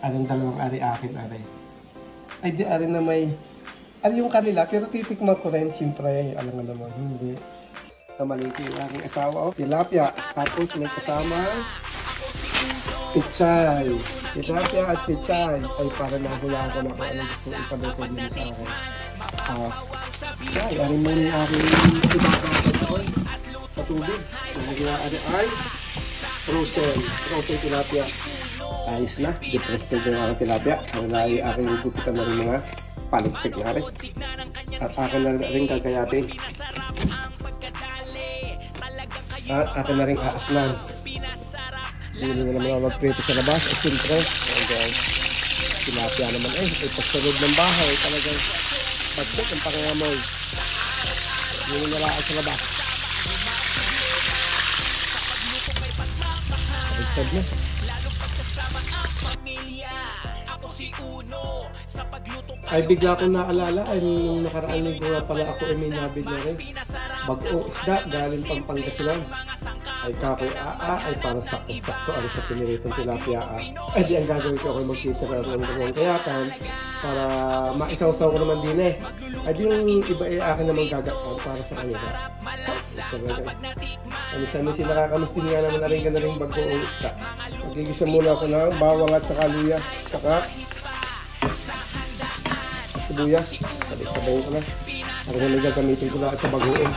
Anong dalawang ari akin, ari. Ay, di ari na may... Ari yung kanila, pero titikman ko rin. Siyempre, alam nga naman, hindi. Kamaliti yung aking asawa. Tilapia. Tapos may kasama pichay. Tilapia at pichay. Ay, para nagulaan ko na kung anong gusto ipaluto din sa akin. Ay, ari mo yung aking ibang sa tubig. Ari ay frozen tilapia. Ayos na, depressed ko yung aking tilapia. Ano na ay aking gugupitan na rin mga palikpik na rin. At akin na rin gagayatin. At akin na rin aaslan. Hindi na naman ako magprito sa labas. At siyempre, tilapia naman ay pasunod ng bahay. Talagang pagkik ang pangangamoy. Hindi na nalaan sa labas. Pagkad na. Ay bigla akong naalala ay nung nakaraan linggo nga pala ako ay may nabig na rin bagong isda galing Pangasinan. Ay kakoy ay parang sakto ano sa piniritong tilapia ay di ang gagawin ko ako magtitira ng dalawang kayatan para maisaw-saw ko naman din ay di yung iba ay akin naman gagawin para sa kanila. Minsan nakakamistin nga naman na rin ka na rin bagong isda. Magigisa muna ako ng bawang at saka luya saka sibuyas. Sabay-sabayin ko na. Para na gagamitin ko na sa bagoong.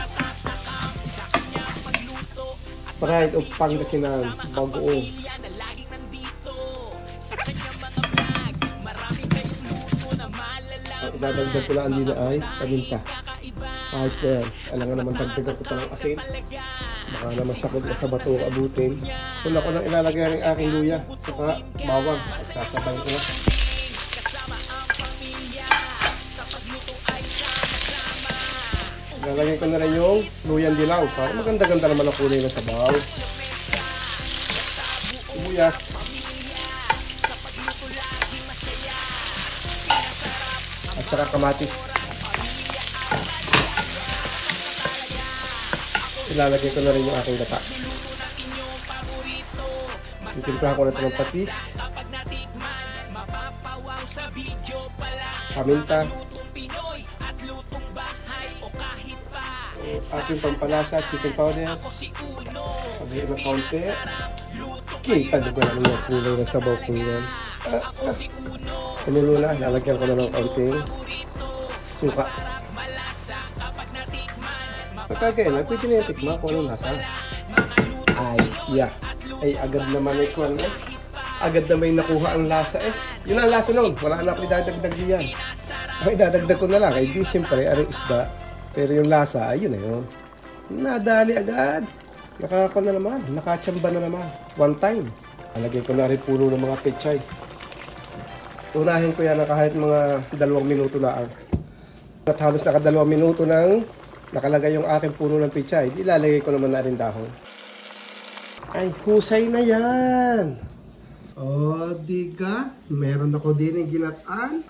Pride of Pangasinan, bagoong. Ang idadagdag ko lang din ay paminta. Ayos na yan. Alangan naman dagdagan ko pa ng asin. Baka naman sakot na sa bato ang abutin. Una ko nang ilalagay ang aking luya. Saka bawang. At sasabayin ko na. Ilalagay ko na rin yung luyang dilaw. Para maganda-ganda naman ang kulay ng sabaw. Sibuyas. At saka kamatis. Ilalagay ko na rin yung aking gata. Itimplahan ko na ito ng patis. Paminta. Aking pampalasa, chicken powder. Sabihin na kaunti. Kita nyo ba naman yung kulay ng sabaw ko yan. Kumulo na, lalagyan ko na ng kaunting suka. Pagkakailan, pwede na yung tikma kung anong lasa. Ay, siya. Ay, agad naman ito. Agad na may nakuha ang lasa Yun ang lasa nun. Wala na ako idadagdag diyan. Ay, idadagdag ko na lang. Ay, di, siyempre, aring isda. Pero yung lasa, ayun na yun. Nadali agad. Nakakon na naman. Nakachamba na naman. One time. Alagay ko na rin puno ng mga pechay. Unahin ko yan na kahit mga 2 minuto lang. At halos naka 2 minuto nang nakalagay yung aking puno ng pechay. Ilalagay ko naman na rin dahon. Ay, husay na yan. O, diga. Meron ako din yung ginataan.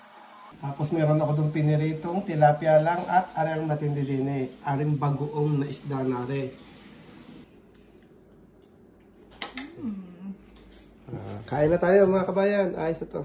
Tapos meron ako itong piniritong tilapia lang at arang matindi din aring bagoong na isda na rin. Kain na tayo mga kabayan. Ayos ito.